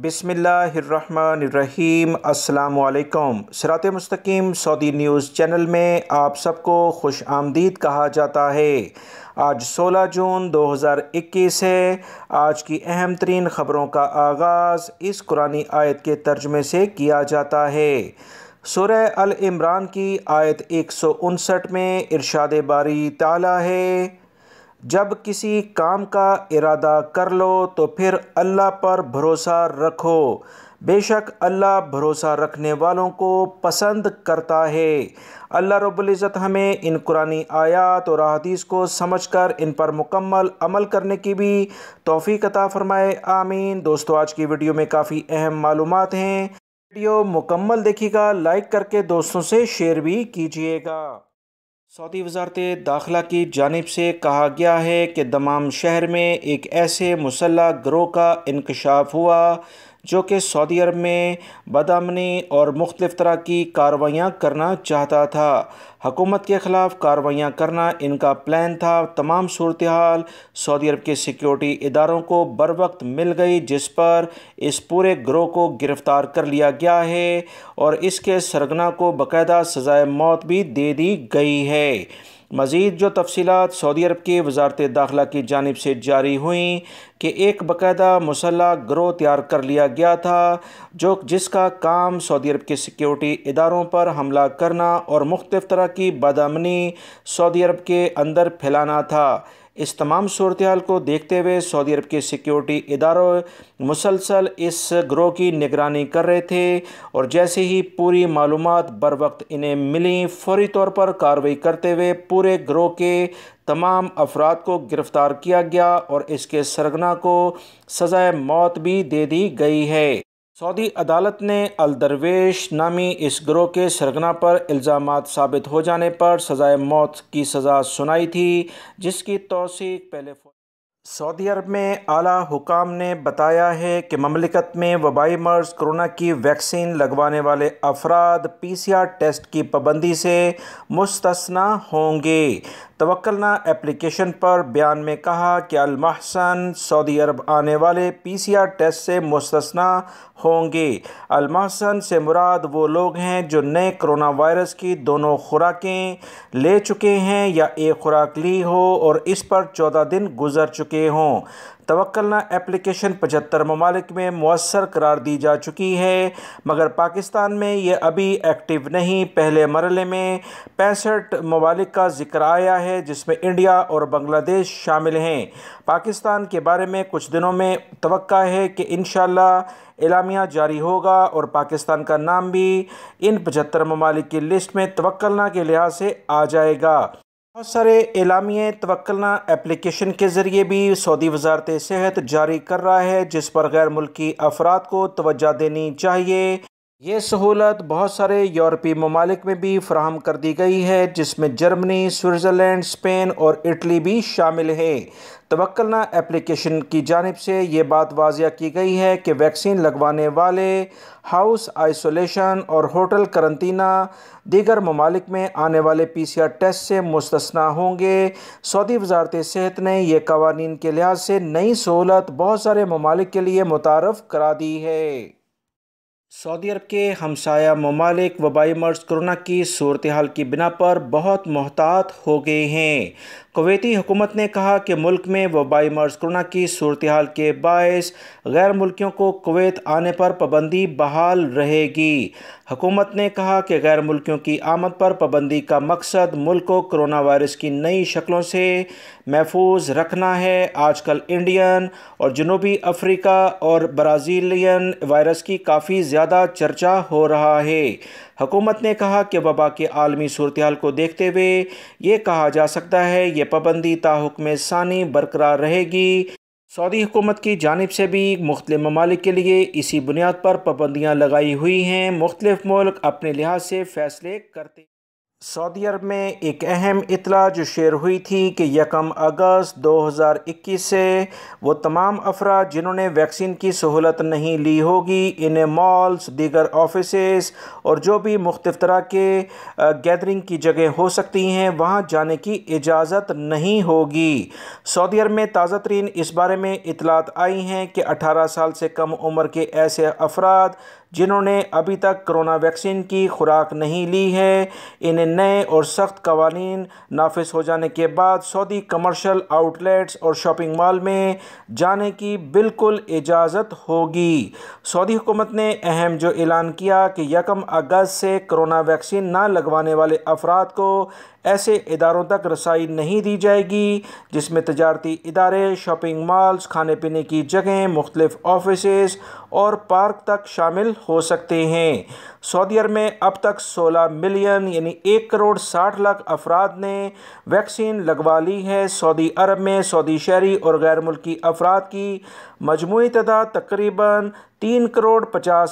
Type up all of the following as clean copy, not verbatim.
بسم اللہ الرحمن الرحیم۔ السلام علیکم۔ sirat.e.mustaqeem سعودی نیوز چینل میں آپ سب کو خوش آمدید کہا جاتا ہے۔ آج 16 جون 2021 ہے۔ آج کی اہم ترین خبروں کا آغاز اس قرآنی آیت کے ترجمے سے کیا جاتا ہے۔ سورہ ال-عمران کی آیت 159 میں ارشاد باری تعالیٰ ہے، جب کسی کام کا ارادہ کر لو تو پھر اللہ پر بھروسہ رکھو، بے شک اللہ بھروسہ رکھنے والوں کو پسند کرتا ہے۔ اللہ رب العزت ہمیں ان قرآنی آیات اور احادیث کو سمجھ کر ان پر مکمل عمل کرنے کی بھی توفیق عطا فرمائے، آمین۔ دوستو، آج کی ویڈیو میں کافی اہم معلومات ہیں۔ ویڈیو مکمل دیکھیے گا، لائک کر کے دوستوں سے شیئر بھی کیجیے گا۔ سعودی وزارت داخلہ کی جانب سے کہا گیا ہے کہ دمام شہر میں ایک ایسے مسلح گروہ کا انکشاف ہوا جو کہ سعودی عرب میں بدامنی اور مختلف طرح کی کارروائیاں کرنا چاہتا تھا۔ حکومت کے خلاف کارروائیاں کرنا ان کا پلان تھا۔ تمام صورتحال سعودی عرب کے سیکیورٹی اداروں کو بروقت مل گئی، جس پر اس پورے گروہ کو گرفتار کر لیا گیا ہے اور اس کے سرغنہ کو باقاعدہ سزائے موت بھی دے دی گئی ہے۔ مزید جو تفصیلات سعودی عرب کی وزارت داخلہ کی جانب سے جاری ہوئیں کہ ایک باقاعدہ مسلح گروہ تیار کر لیا گیا تھا جس کا کام سعودی عرب کے سیکیورٹی اداروں پر حملہ کرنا اور مختلف طرح کی بدامنی سعودی عرب کے اندر پھیلانا تھا۔ اس تمام صورتحال کو دیکھتے ہوئے سعودی عرب کے سیکیورٹی اداروں مسلسل اس گروہ کی نگرانی کر رہے تھے اور جیسے ہی پوری معلومات بروقت انہیں ملیں، فوری طور پر کارروائی کرتے ہوئے پورے گروہ کے تمام افراد کو گرفتار کیا گیا اور اس کے سرغنہ کو سزائے موت بھی دے دی گئی ہے۔ سعودی عدالت نے الدرویش نامی اس گروہ کے سرغنہ پر الزامات ثابت ہو جانے پر سزائے موت کی سزا سنائی تھی، جس کی توثیق پہلے سعودی عرب میں اعلیٰ حکام نے بتایا ہے کہ مملکت میں وبائی مرض کرونا کی ویکسین لگوانے والے افراد PCR ٹیسٹ کی پابندی سے مستثنیٰ ہوں گے۔ توکلنا اپلیکیشن پر بیان میں کہا کہ المحسن سعودی عرب آنے والے PCR ٹیسٹ سے مستثنیٰ ہوں گے۔ المحسن سے مراد وہ لوگ ہیں جو نئے کرونا وائرس کی دونوں خوراکیں لے چکے ہیں یا ایک خوراک لی ہو اور اس پر 14 دن گزر چکے ہوں۔ توکلنا اپلیکیشن 75 ممالک میں مؤثر قرار دی جا چکی ہے، مگر پاکستان میں یہ ابھی ایکٹیو نہیں۔ پہلے مرحلے میں 65 ممالک کا ذکر آیا ہے، جس میں انڈیا اور بنگلہ دیش شامل ہیں۔ پاکستان کے بارے میں کچھ دنوں میں توقع ہے کہ انشاءاللہ اعلامیہ جاری ہوگا اور پاکستان کا نام بھی ان 75 ممالک کی لسٹ میں توکلنا کے لحاظ سے آ جائے گا۔ بہت سارے اعلامیے توکلنا اپلیکیشن کے ذریعے بھی سعودی وزارت صحت جاری کر رہا ہے، جس پر غیر ملکی افراد کو توجہ دینی چاہیے۔ یہ سہولت بہت سارے یورپی ممالک میں بھی فراہم کر دی گئی ہے، جس میں جرمنی، سوئٹزرلینڈ، اسپین اور اٹلی بھی شامل ہیں۔ توکلنا اپلیکیشن کی جانب سے یہ بات واضح کی گئی ہے کہ ویکسین لگوانے والے ہاؤس آئسولیشن اور ہوٹل قرنطینہ دیگر ممالک میں آنے والے PCR ٹیسٹ سے مستثنیٰ ہوں گے۔ سعودی وزارت صحت نے یہ قوانین کے لحاظ سے نئی سہولت بہت سارے ممالک کے لیے متعارف کرا دی ہے۔ سعودی عرب کے ہمسایہ ممالک وبائی مرض کرونا کی صورتحال کی بنا پر بہت محتاط ہو گئے ہیں۔ کویتی حکومت نے کہا کہ ملک میں وبائی مرض کرونا کی صورتحال کے باعث غیر ملکیوں کو کویت آنے پر پابندی بحال رہے گی۔ حکومت نے کہا کہ غیر ملکیوں کی آمد پر پابندی کا مقصد ملک کو کرونا وائرس کی نئی شکلوں سے محفوظ رکھنا ہے۔ آج کل انڈین اور جنوبی افریقہ اور برازیلین وائرس کی کافی زیادہ چرچا ہو رہا ہے۔ حکومت نے کہا کہ وبا کے عالمی صورتحال کو دیکھتے ہوئے یہ کہا جا سکتا ہے یہ پابندی تا حکم ثانی برقرار رہے گی۔ سعودی حکومت کی جانب سے بھی مختلف ممالک کے لیے اسی بنیاد پر پابندیاں لگائی ہوئی ہیں۔ مختلف ملک اپنے لحاظ سے فیصلے کرتے سعودی عرب میں ایک اہم اطلاع جو شیئر ہوئی تھی کہ 1 اگست 2021 سے وہ تمام افراد جنہوں نے ویکسین کی سہولت نہیں لی ہوگی انہیں مالز، دیگر آفیسز اور جو بھی مختلف طرح کے گیدرنگ کی جگہ ہو سکتی ہیں وہاں جانے کی اجازت نہیں ہوگی۔ سعودی عرب میں تازہ ترین اس بارے میں اطلاعات آئی ہیں کہ 18 سال سے کم عمر کے ایسے افراد جنہوں نے ابھی تک کرونا ویکسین کی خوراک نہیں لی ہے انہیں نئے اور سخت قوانین نافذ ہو جانے کے بعد سعودی کمرشل آؤٹ لیٹس اور شاپنگ مال میں جانے کی بالکل اجازت ہوگی۔ سعودی حکومت نے اہم جو اعلان کیا کہ 1 اگست سے کرونا ویکسین نہ لگوانے والے افراد کو ایسے اداروں تک رسائی نہیں دی جائے گی جس میں تجارتی ادارے، شاپنگ مالز، کھانے پینے کی جگہیں، مختلف آفیسز اور پارک تک شامل ہو سکتے ہیں۔ سعودی عرب میں اب تک 16 ملین یعنی 1.60 کروڑ افراد نے ویکسین لگوا لی ہے۔ سعودی عرب میں سعودی شہری اور غیر ملکی افراد کی مجموعی تعداد تقریباً 3.50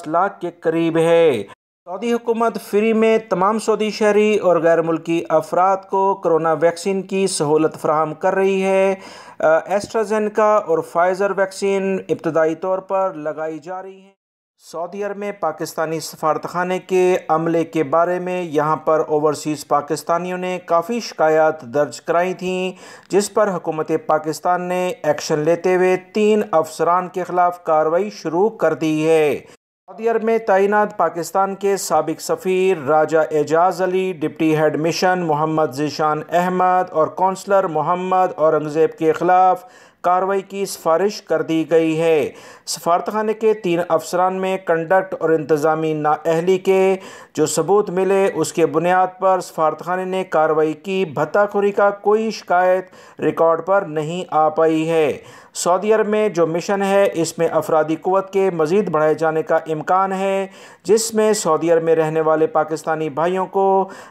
کروڑ کے قریب ہے۔ سعودی حکومت فری میں تمام سعودی شہری اور غیر ملکی افراد کو کرونا ویکسین کی سہولت فراہم کر رہی ہے۔ ایسٹرازینیکا اور فائزر ویکسین ابتدائی طور پر لگائی جا رہی ہیں۔ سعودی عرب میں پاکستانی سفارتخانے کے عملے کے بارے میں یہاں پر اوورسیز پاکستانیوں نے کافی شکایات درج کرائی تھیں جس پر حکومت پاکستان نے ایکشن لیتے ہوئے 3 افسران کے خلاف کارروائی شروع کر دی ہے۔ سعودی عرب میں تعینات پاکستان کے سابق سفیر راجہ اعجاز علی، ڈپٹی ہیڈ مشن محمد ذیشان احمد اور کونسلر محمد اورنگزیب کے خلاف کارروائی کی سفارش کر دی گئی ہے۔ سفارتخانے کے 3 افسران میں کنڈکٹ اور انتظامی نااہلی کے جو ثبوت ملے اس کے بنیاد پر سفارتخانے نے کارروائی کی۔ بھتہ خوری کا کوئی شکایت ریکارڈ پر نہیں آ پائی ہے۔ سعودی عرب میں جو مشن ہے اس میں افرادی قوت کے مزید بڑھائے جانے کا امکان ہے جس میں سعودی عرب میں رہنے والے پاکستانی بھائیوں کو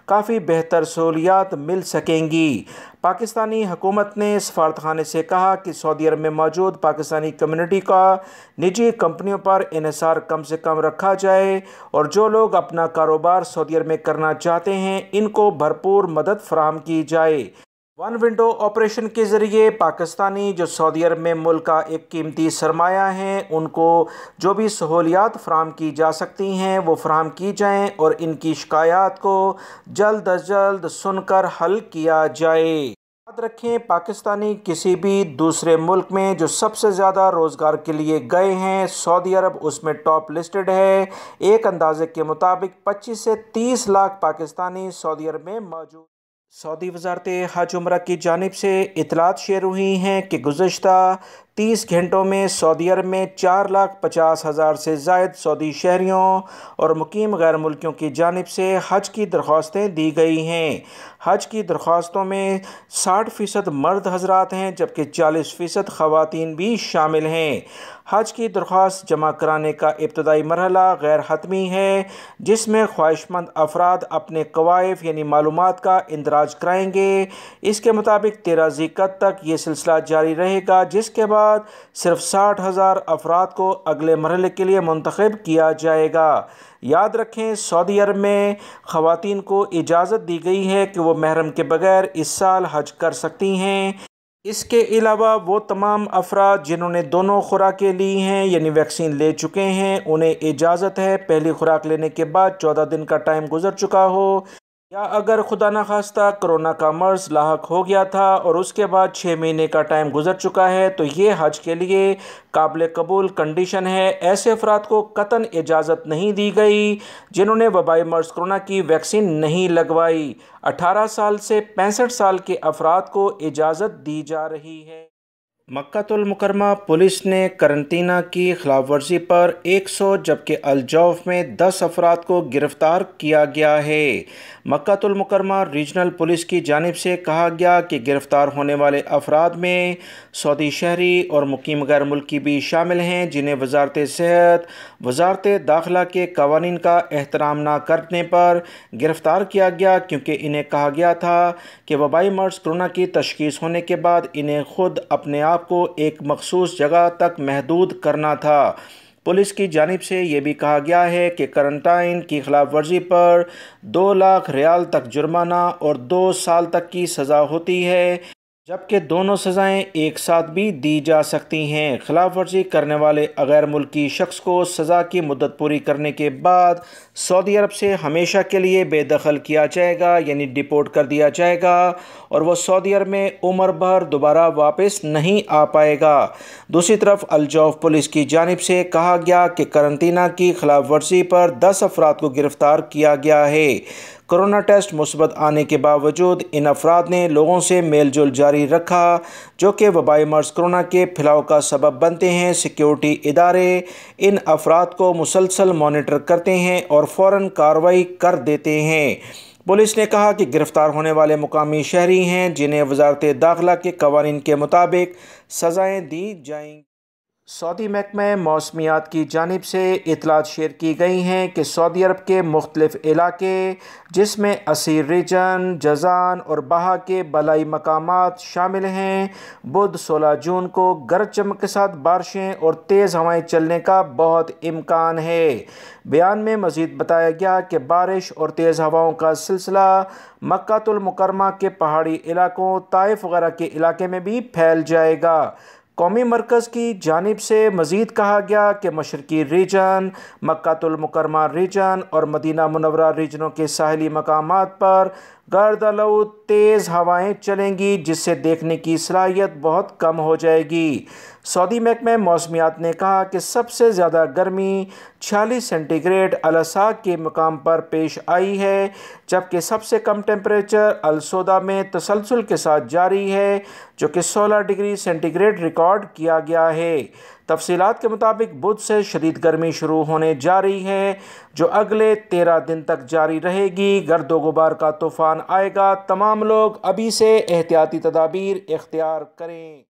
کافی بہتر سہولیات مل سکیں گی۔ پاکستانی حکومت نے سفارتخانے سے کہا کہ سعودی عرب میں موجود پاکستانی کمیونٹی کا نجی کمپنیوں پر انحصار کم سے کم رکھا جائے اور جو لوگ اپنا کاروبار سعودی عرب میں کرنا چاہتے ہیں ان کو بھرپور مدد فراہم کی جائے۔ ون ونڈو آپریشن کے ذریعے پاکستانی جو سعودی عرب میں ملک کا ایک قیمتی سرمایہ ہیں ان کو جو بھی سہولیات فراہم کی جا سکتی ہیں وہ فراہم کی جائیں اور ان کی شکایات کو جلد از جلد سن کر حل کیا جائے۔ یاد رکھیں پاکستانی کسی بھی دوسرے ملک میں جو سب سے زیادہ روزگار کے لیے گئے ہیں سعودی عرب اس میں ٹاپ لسٹڈ ہے۔ ایک اندازے کے مطابق 25 سے 30 لاکھ پاکستانی سعودی عرب میں موجود۔ سعودی وزارت حج عمرہ کی جانب سے اطلاعات شیئر ہوئی ہیں کہ گزشتہ 30 گھنٹوں میں سعودی عرب میں 4,50,000 سے زائد سعودی شہریوں اور مقیم غیر ملکیوں کی جانب سے حج کی درخواستیں دی گئی ہیں۔ حج کی درخواستوں میں 60% مرد حضرات ہیں جبکہ 40% خواتین بھی شامل ہیں۔ حج کی درخواست جمع کرانے کا ابتدائی مرحلہ غیر حتمی ہے جس میں خواہش مند افراد اپنے کوائف یعنی معلومات کا اندراج کرائیں گے۔ اس کے مطابق 13 ذی القعدہ تک یہ سلسلہ جاری رہے گا جس کے بعد صرف 60,000 افراد کو اگلے مرحلے کے لیے منتخب کیا جائے گا۔ یاد رکھیں سعودی عرب میں خواتین کو اجازت دی گئی ہے کہ وہ محرم کے بغیر اس سال حج کر سکتی ہیں۔ اس کے علاوہ وہ تمام افراد جنہوں نے دونوں خوراکیں لی ہیں یعنی ویکسین لے چکے ہیں انہیں اجازت ہے پہلی خوراک لینے کے بعد 14 دن کا ٹائم گزر چکا ہو یا اگر خدا نخواستہ کرونا کا مرض لاحق ہو گیا تھا اور اس کے بعد 6 مہینے کا ٹائم گزر چکا ہے تو یہ حج کے لیے قابل قبول کنڈیشن ہے۔ ایسے افراد کو قطعاً اجازت نہیں دی گئی جنہوں نے وبائی مرض کرونا کی ویکسین نہیں لگوائی۔ 18 سال سے 65 سال کے افراد کو اجازت دی جا رہی ہے۔ مکہ المکرمہ پولیس نے قرنطینہ کی خلاف ورزی پر 100 جبکہ الجوف میں 10 افراد کو گرفتار کیا گیا ہے۔ مکہ المکرمہ ریجنل پولیس کی جانب سے کہا گیا کہ گرفتار ہونے والے افراد میں سعودی شہری اور مقیم غیر ملکی بھی شامل ہیں جنہیں وزارت صحت، وزارت داخلہ کے قوانین کا احترام نہ کرنے پر گرفتار کیا گیا کیونکہ انہیں کہا گیا تھا کہ وبائی مرض کرونا کی تشخیص ہونے کے بعد انہیں خود اپنے آپ کو ایک مخصوص جگہ تک محدود کرنا تھا۔ پولیس کی جانب سے یہ بھی کہا گیا ہے کہ کرنٹائن کی خلاف ورزی پر 2 لاکھ ریال تک جرمانہ اور 2 سال تک کی سزا ہوتی ہے، جبکہ دونوں سزائیں ایک ساتھ بھی دی جا سکتی ہیں۔ خلاف ورزی کرنے والے غیر ملکی شخص کو سزا کی مدت پوری کرنے کے بعد سعودی عرب سے ہمیشہ کے لیے بے دخل کیا جائے گا، یعنی ڈیپورٹ کر دیا جائے گا، اور وہ سعودی عرب میں عمر بھر دوبارہ واپس نہیں آ پائے گا۔ دوسری طرف الجوف پولیس کی جانب سے کہا گیا کہ قرنطینہ کی خلاف ورزی پر 10 افراد کو گرفتار کیا گیا ہے۔ کورونا ٹیسٹ مثبت آنے کے باوجود ان افراد نے لوگوں سے میل جول جاری رکھا جو کہ وبائی مرض کرونا کے پھیلاؤ کا سبب بنتے ہیں۔ سیکیورٹی ادارے ان افراد کو مسلسل مانیٹر کرتے ہیں اور فوراً کارروائی کر دیتے ہیں۔ پولیس نے کہا کہ گرفتار ہونے والے مقامی شہری ہیں جنہیں وزارت داخلہ کے قوانین کے مطابق سزائیں دی جائیں گی۔ سعودی محکمہ موسمیات کی جانب سے اطلاعات شیئر کی گئی ہیں کہ سعودی عرب کے مختلف علاقے جس میں اسیر ریجن، جازان اور بہا کے بالائی مقامات شامل ہیں، بدھ 16 جون کو گرج چمک کے ساتھ بارشیں اور تیز ہوائیں چلنے کا بہت امکان ہے۔ بیان میں مزید بتایا گیا کہ بارش اور تیز ہواؤں کا سلسلہ مکہ المکرمہ کے پہاڑی علاقوں، طائف وغیرہ کے علاقے میں بھی پھیل جائے گا۔ قومی مرکز کی جانب سے مزید کہا گیا کہ مشرقی ریجن، مکہ المکرمہ ریجن اور مدینہ منورہ ریجنوں کے ساحلی مقامات پر گرد آلود تیز ہوائیں چلیں گی، جس سے دیکھنے کی صلاحیت بہت کم ہو جائے گی۔ سعودی محکمہ موسمیات نے کہا کہ سب سے زیادہ گرمی 46 سینٹی گریڈ الاساک کے مقام پر پیش آئی ہے، جبکہ سب سے کم ٹیمپریچر السودہ میں تسلسل کے ساتھ جاری ہے جو کہ 16 ڈگری سینٹی گریڈ ریکارڈ کیا گیا ہے۔ تفصیلات کے مطابق بدھ سے شدید گرمی شروع ہونے جا رہی ہے جو اگلے 13 دن تک جاری رہے گی۔ گرد و غبار کا طوفان آئے گا، تمام لوگ ابھی سے احتیاطی تدابیر اختیار کریں۔